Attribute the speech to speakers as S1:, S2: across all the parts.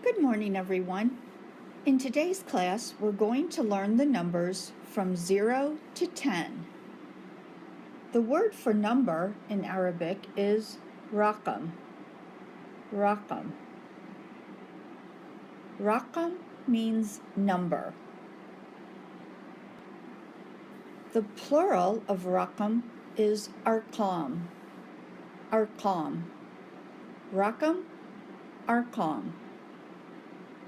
S1: Good morning, everyone. In today's class, we're going to learn the numbers from 0 to 10. The word for number in Arabic is raqam. Raqam. Raqam means number. The plural of raqam is arqam. Arqam. Raqam, arqam.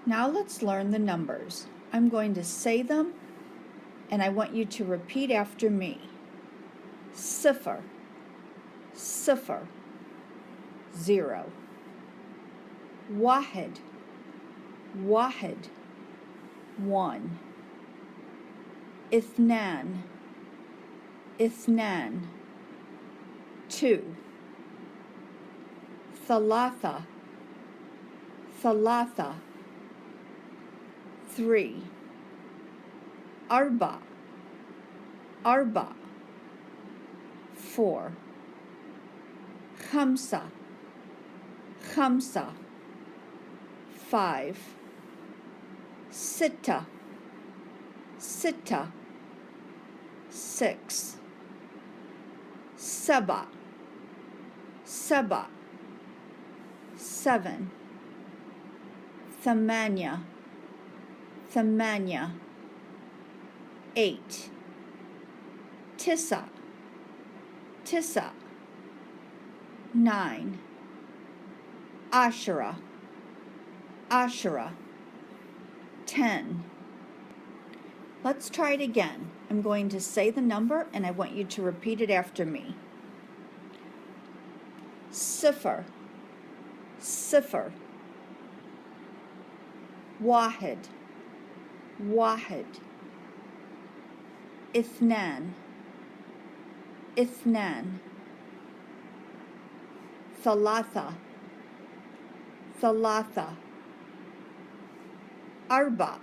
S1: Now let's learn the numbers. I'm going to say them, and I want you to repeat after me. Sifr, sifr, 0. Wahid, wahid, 1. Ithnan, ithnan, 2. Thalatha, thalatha, 3. Arba, arba, 4. Khamsa, khamsa, 5. Sitta, sitta, 6. Saba, saba, 7. Thamanya, thamanya, 8. Tisa, tisa, 9. Ashara, ashara, 10. Let's try it again. I'm going to say the number and I want you to repeat it after me. Sifr, sifr. Wahid, wahid. Ithnan, ithnan. Thalatha, thalatha. Arba,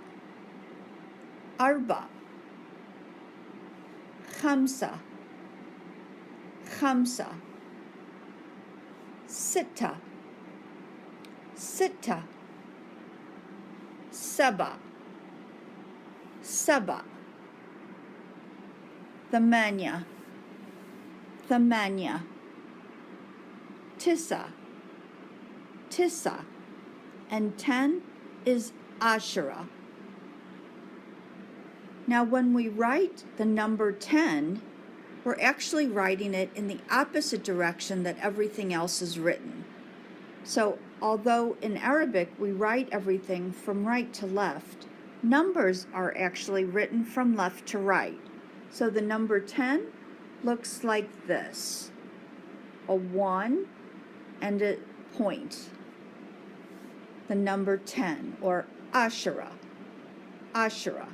S1: arba. Khamsa, khamsa. Sitta, sitta. Saba, saba. Thamanya, thamanya. Tisa, tisa. And 10 is ashara. Now when we write the number 10, we're actually writing it in the opposite direction that everything else is written. So although in Arabic we write everything from right to left, numbers are actually written from left to right. So the number 10 looks like this: a 1 and a point. The number 10, or ashara, ashara.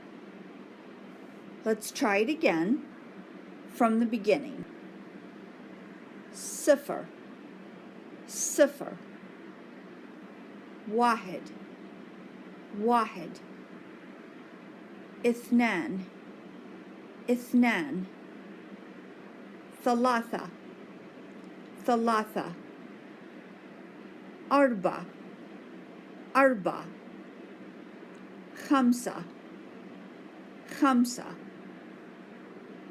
S1: Let's try it again from the beginning. Sifr, sifr. Wahid, wahid. Ithnan, ithnan. Thalatha, thalatha. Arba, arba. Khamsa, khamsa.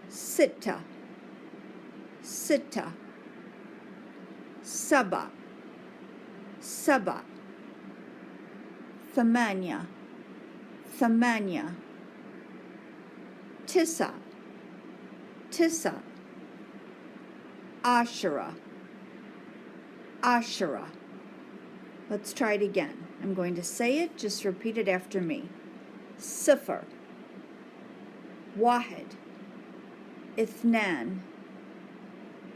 S1: Sitta, sitta. Saba, saba. Thamanya, thamanya. Tisa, tisa. Ashara, ashara. Let's try it again. I'm going to say it, just repeat it after me. Sifr, wahid, ithnan,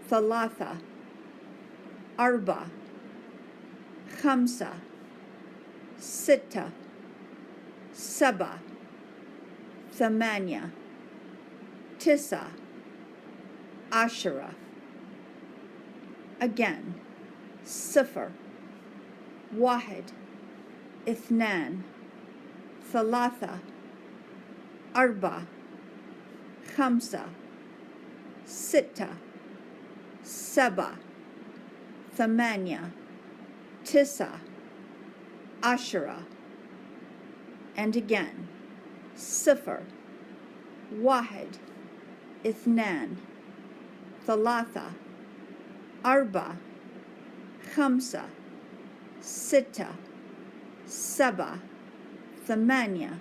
S1: thalatha, arba, khamsa, sitta, saba, thamanya, tisa, ashara. Again, sifr, wahid, ithnan, thalatha, arba, khamsa, sitta, saba, thamanya, tisa, ashara. And again, صفر واحد اثنان ثلاثة أربعة خمسة ستة سبعة ثمانية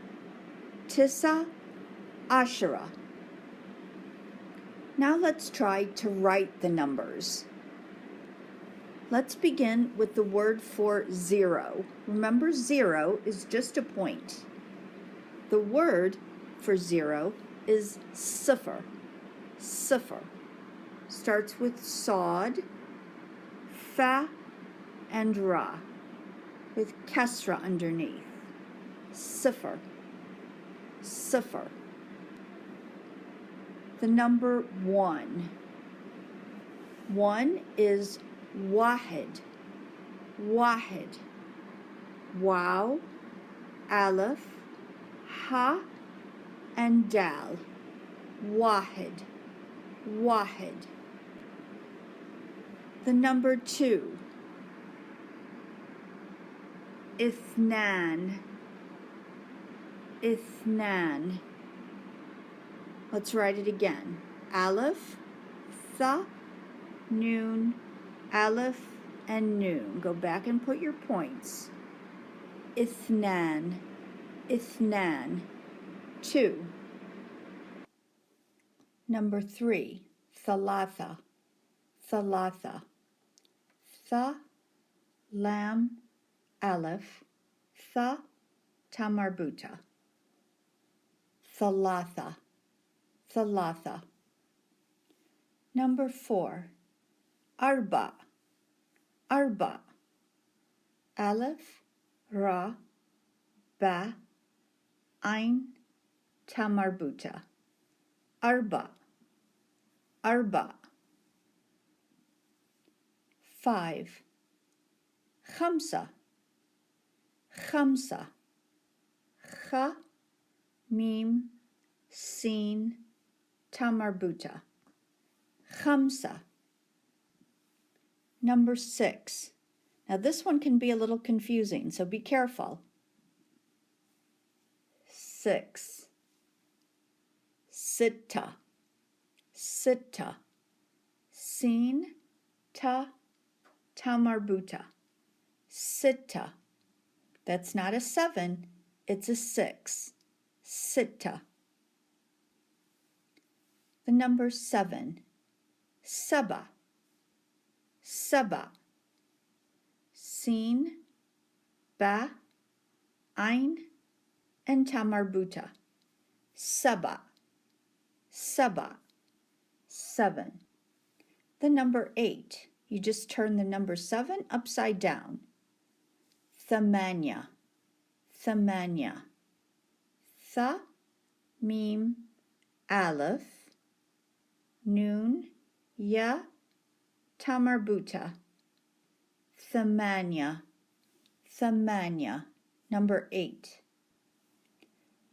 S1: تسعة عشرة. Now let's try to write the numbers. Let's begin with the word for zero. Remember, zero is just a point. The word for zero is صفر. صفر starts with صاد, fa, and ra, with kasra underneath. صفر. صفر. The number one. One is واحد. واحد. Waw, aleph, ha, and dal. واحد. واحد. The number two. اثنان. اثنان. Let's write it again. Aleph, tha, noon, aleph, and noon. Go back and put your points. اثنان. اثنان. Two. Number three. ثلاثة. ثلاثة. Tha, lam, aleph, tha, ta marbuta. ثلاثة. ثلاثة. Number four. أربع. أربع. Aleph, ra, ba, ain, ta marbuta. أربع. أربع. Five. خمسة. خمسة. خ, mim, sin, ta marbuta. خمسة. Number six. Now this one can be a little confusing, so be careful. Six. ستة. ستة. Sin, ta, ta marbuta. ستة. That's not a seven, it's a six. ستة. The number seven. سبع. سبع. Sin, ba, ain, and ta marbuta. سبع. سبع. Seven. The number eight. You just turn the number seven upside down. ثمانية. ثمانية. Tha, mim, aleph, noon, ya, ta marbuta. ثمانية. ثمانية. Number eight.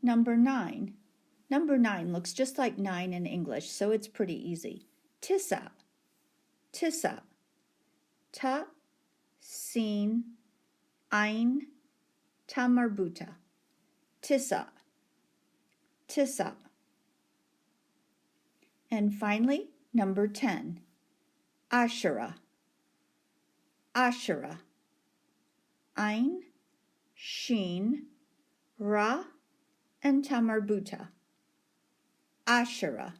S1: Number nine. Number nine looks just like nine in English, so it's pretty easy. تسعة. تسعة. Ta, sin, ain, ta marbuta. تسعة. تسعة. And finally, number 10. عشرة. عشرة. Ain, shin, ra, and ta marbuta. عشرة.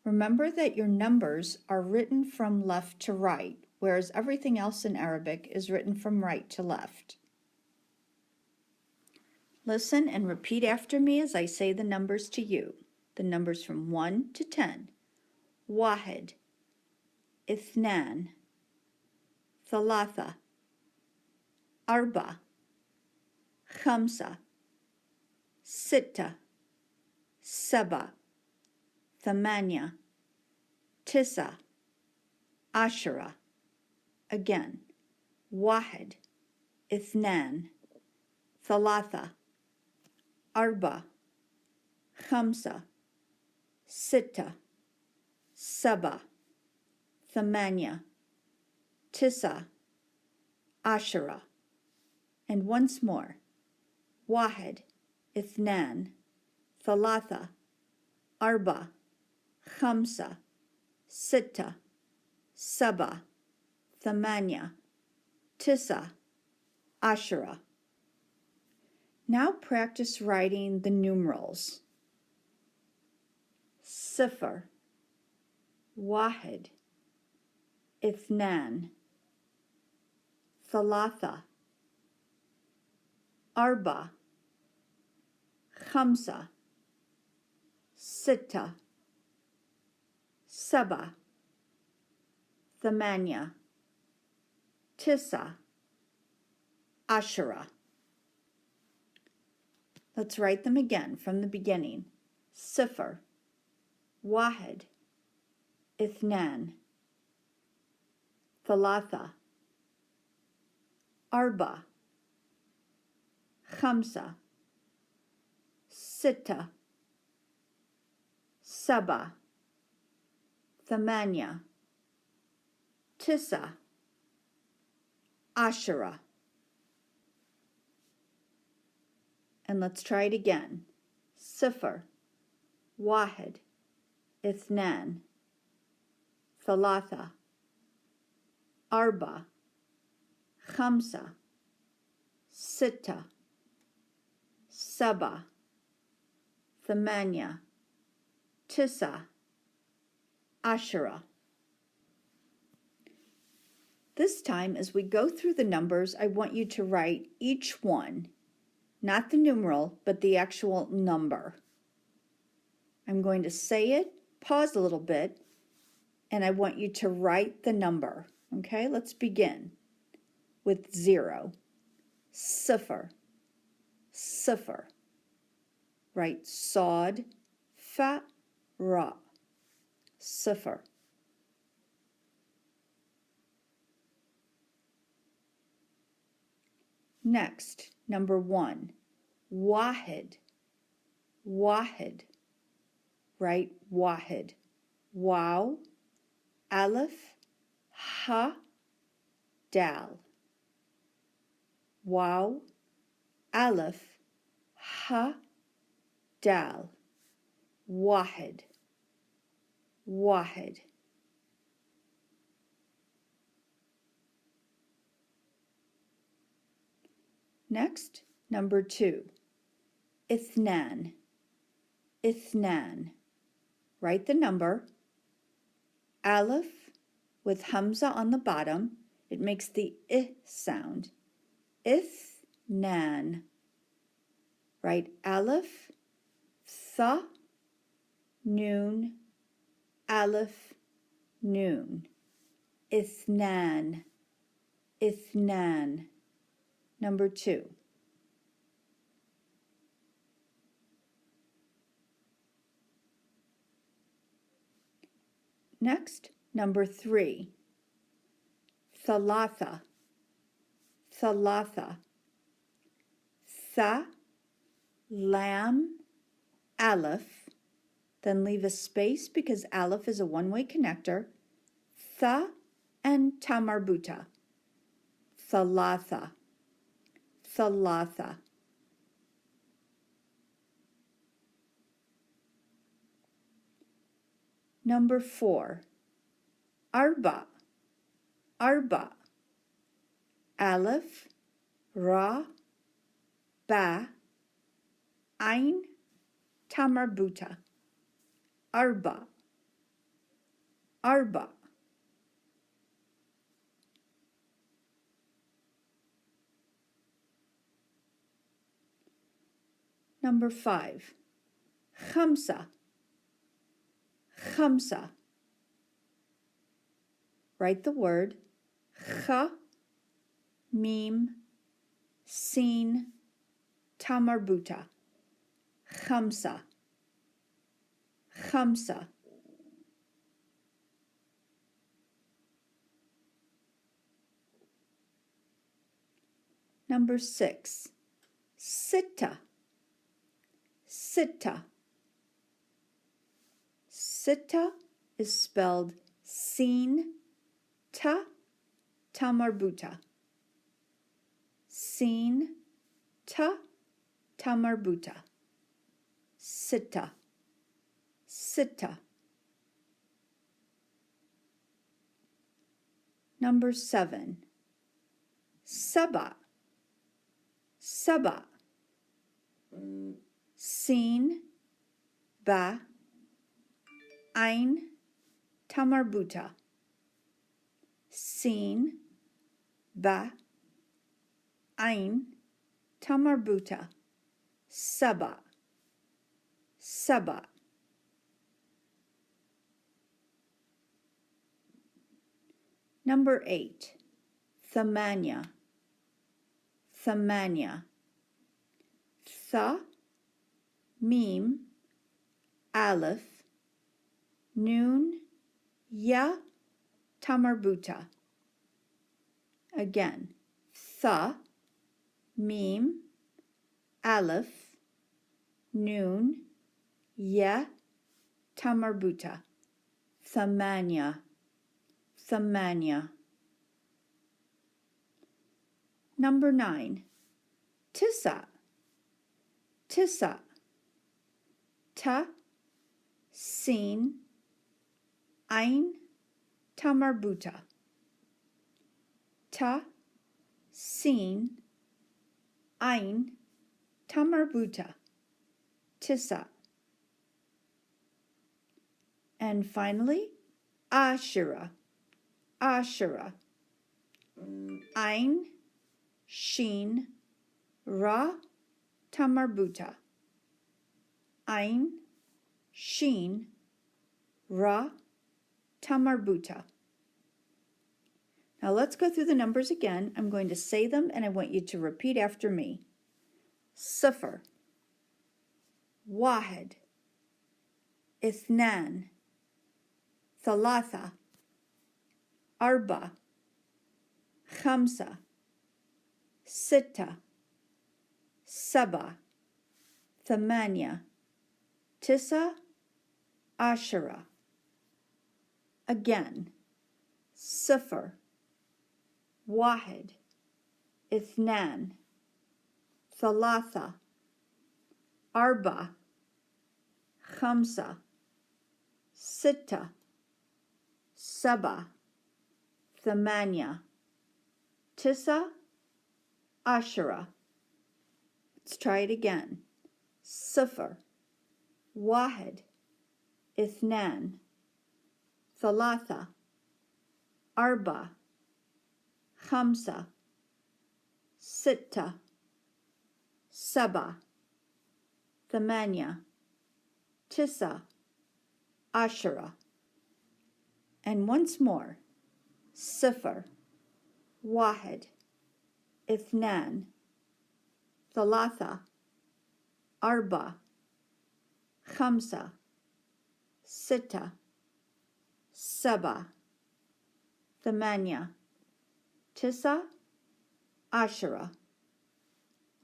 S1: Remember that your numbers are written from left to right, whereas everything else in Arabic is written from right to left. Listen and repeat after me as I say the numbers to you. The numbers from 1 to 10. واحد. اثنان. ثلاثة. أربعة. خمسة. ستة. سبعة. ثمانية. تسعة. عشرة. Again. واحد. اثنان. ثلاثة. أربعة. خمسة. ستة. سبعة. ثمانية. تسعة. عشرة. And once more. واحد اثنان ثلاثة أربعة خمسة ستة سبعة ثمانية تسعة عشرة. Now practice writing the numerals. صفر واحد اثنان ثلاثة أربعة خمسة ستة سبعة ثمانية تسعة عشرة. Let's write them again from the beginning. صفر واحد اثنان ثلاثة أربعة خمسة ستة سبعة ثمانية تسعة عشرة. And let's try it again. صفر واحد اثنان ثلاثة أربعة خمسة ستة سبعة ثمانية تسعة عشرة. This time, as we go through the numbers, I want you to write each one, not the numeral, but the actual number. I'm going to say it, pause a little bit, and I want you to write the number. Okay, let's begin with 0. صفر صفر. Write صاد فا را. صفر. Next, number 1. واحد واحد. Write واحد. واو ألف ها دال. واو ألف ها دال. واحد واحد. Next, number 2. اثنان اثنان. Write the number. Aleph with Hamza on the bottom. It makes the I sound. اثنان. Write Aleph, Tha, Noon, Aleph, Noon. اثنان اثنان. Number 2. Next, number 3. ثلاثة ثلاثة. Tha, Lam, Aleph. Then leave a space because Aleph is a one-way connector. Tha and Ta marbuta. ثلاثة ثلاثة. Number 4. Arba أربع. Aleph, Ra, Ba, Ain, Ta marbuta. أربع أربع. Number 5. خمسة خمسة. Write the word Kha, Mim, Sin, Ta marbuta. خمسة خمسة. Number 6. ستة ستة. ستة is spelled Sin, Ta, Ta marbuta. Sin, Ta, tamarbuta. Sitta, sitta. Number 7. Saba, saba. Sin, ba, ein, tamarbuta. Sin, ba, ein, tamarbuta. Saba, saba. Number 8. Thamanya, thamanya. Tha, mim, aleph, noon, ya, tamarbuta. Again, tha, mim, aleph, noon, ya, tamarbuta. Thamanya, thamanya. Number 9. Tissa, tissa. Ta, sin, ein, tamarbuta. Ta, sin, ein, tamarbuta. Tissa. And finally, Ashura, Ashura. Ein, shin, ra, tamarbuta. Ein, shin, ra, tamarbuta. Now let's go through the numbers again. I'm going to say them and I want you to repeat after me. Sifr, واحد, اثنان, ثلاثة, أربعة, خمسة, ستة, سبعة, ثمانية, تسعة, عشرة. Again, صفر, واحد, اثنان, ثلاثة, أربعة, خمسة, ستة, سبعة, ثمانية, تسعة, عشرة. Let's try it again. صفر, واحد, اثنان, ثلاثة, أربعة, خمسة, ستة, سبعة, ثمانية, تسعة, عشرة. And once more. صفر, واحد, اثنان, ثلاثة, أربعة, خمسة, ستة, سبعة, ثمانية, تسعة, عشرة.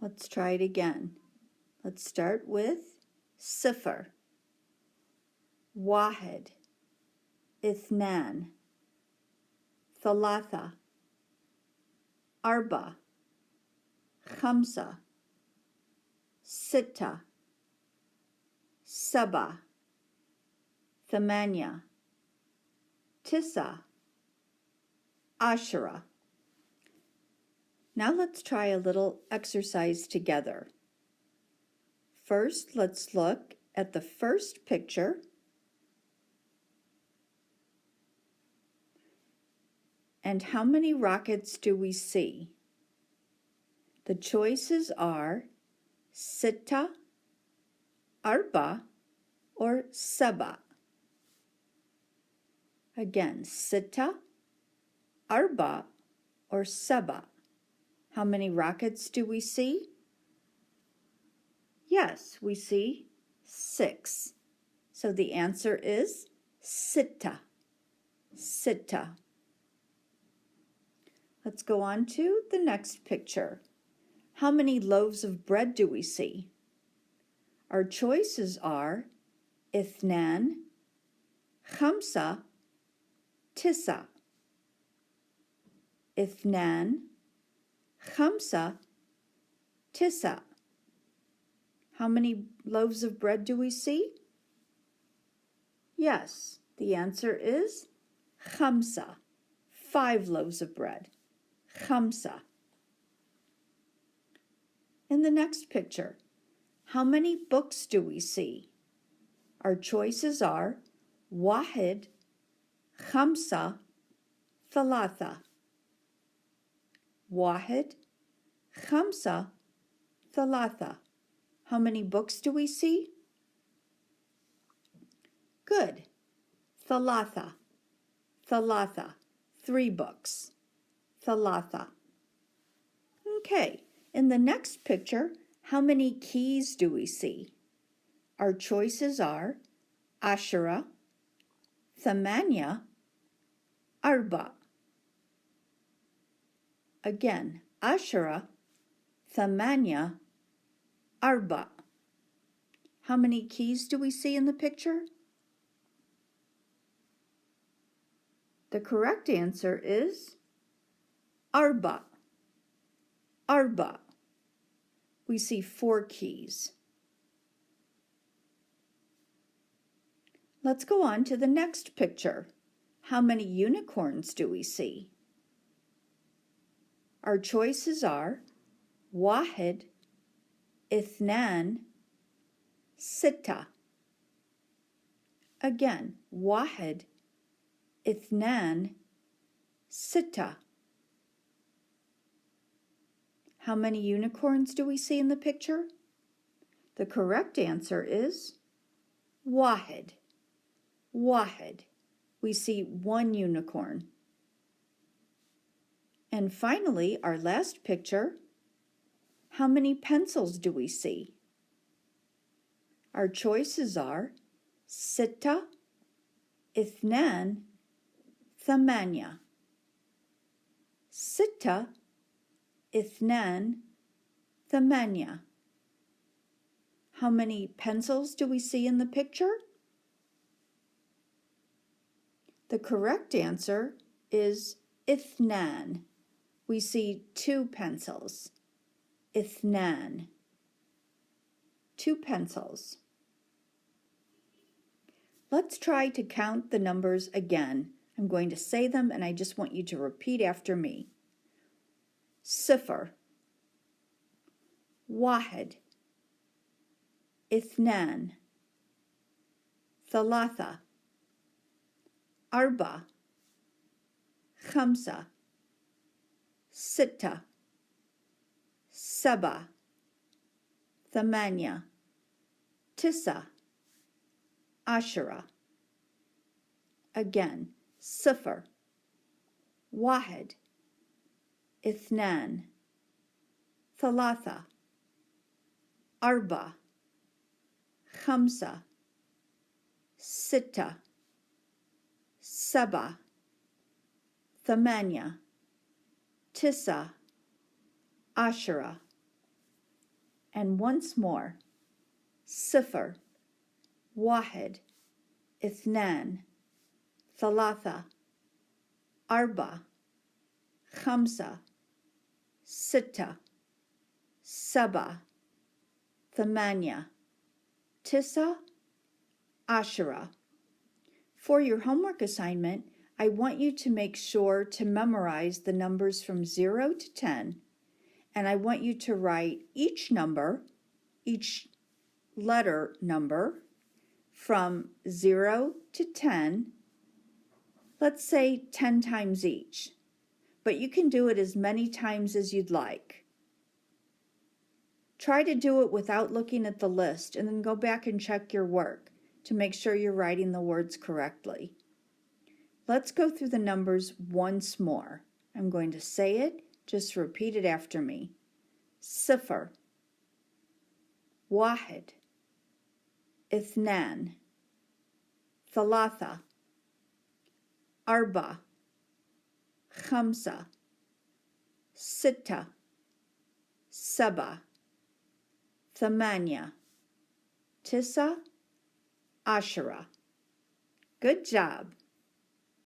S1: Let's try it again. Let's start with صفر, واحد, اثنان, ثلاثة, أربعة, خمسة, ستة, سبعة, ثمانية, تسعة, عشرة. Now let's try a little exercise together. First, let's look at the first picture. And how many rockets do we see? The choices are ستة, أربعة, or سبعة. Again, ستة, أربعة, or سبعة. How many rockets do we see? Yes, we see 6. So the answer is ستة, ستة. Let's go on to the next picture. How many loaves of bread do we see? Our choices are اثنان, خمسة, تسعة. اثنان, خمسة, تسعة. How many loaves of bread do we see? Yes, the answer is khamsa, 5 loaves of bread. Khamsa. In the next picture, how many books do we see? Our choices are wahid, khamsa, thalatha. Wahid, khamsa, thalatha. How many books do we see? Good. Thalatha. Thalatha. 3 books. Thalatha. Okay. In the next picture, how many keys do we see? Our choices are ashara, thamanya, arba. Again, ashara, thamanya, arba. How many keys do we see in the picture? The correct answer is arba. Arba. We see 4 keys. Let's go on to the next picture. How many unicorns do we see? Our choices are wahid, ithnan, sitta. Again, wahid, ithnan, sitta. How many unicorns do we see in the picture? The correct answer is wahid. Wahid. We see 1 unicorn. And finally, our last picture, how many pencils do we see? Our choices are sitta, ithnan, thamanya. Sitta, ithnan, thamanya. How many pencils do we see in the picture? The correct answer is ithnan. We see 2 pencils. Ithnan. 2 pencils. Let's try to count the numbers again. I'm going to say them and I just want you to repeat after me. Sifr, wahid, ithnan, thalatha, arba, khamsa, sitta, saba, thamanya, tisa, ashara. Again, sifr, wahid, ithnan, thalatha, arba, khamsa, sitta, saba, thamanya, tisa, ashara. And once more, sifr, wahid, ithnan, thalatha, arba, khamsa, sitta, saba, thamanya, tisa, ashara. For your homework assignment, I want you to make sure to memorize the numbers from 0 to 10, and I want you to write each number, each letter number, from 0 to 10, let's say 10 times each, but you can do it as many times as you'd like. Try to do it without looking at the list and then go back and check your work to make sure you're writing the words correctly. Let's go through the numbers once more. I'm going to say it, just repeat it after me. Sifr, wahid, ithnan, thalatha, arba, khamsa, sitta, saba, thamanya, tisa, ashara. Good job.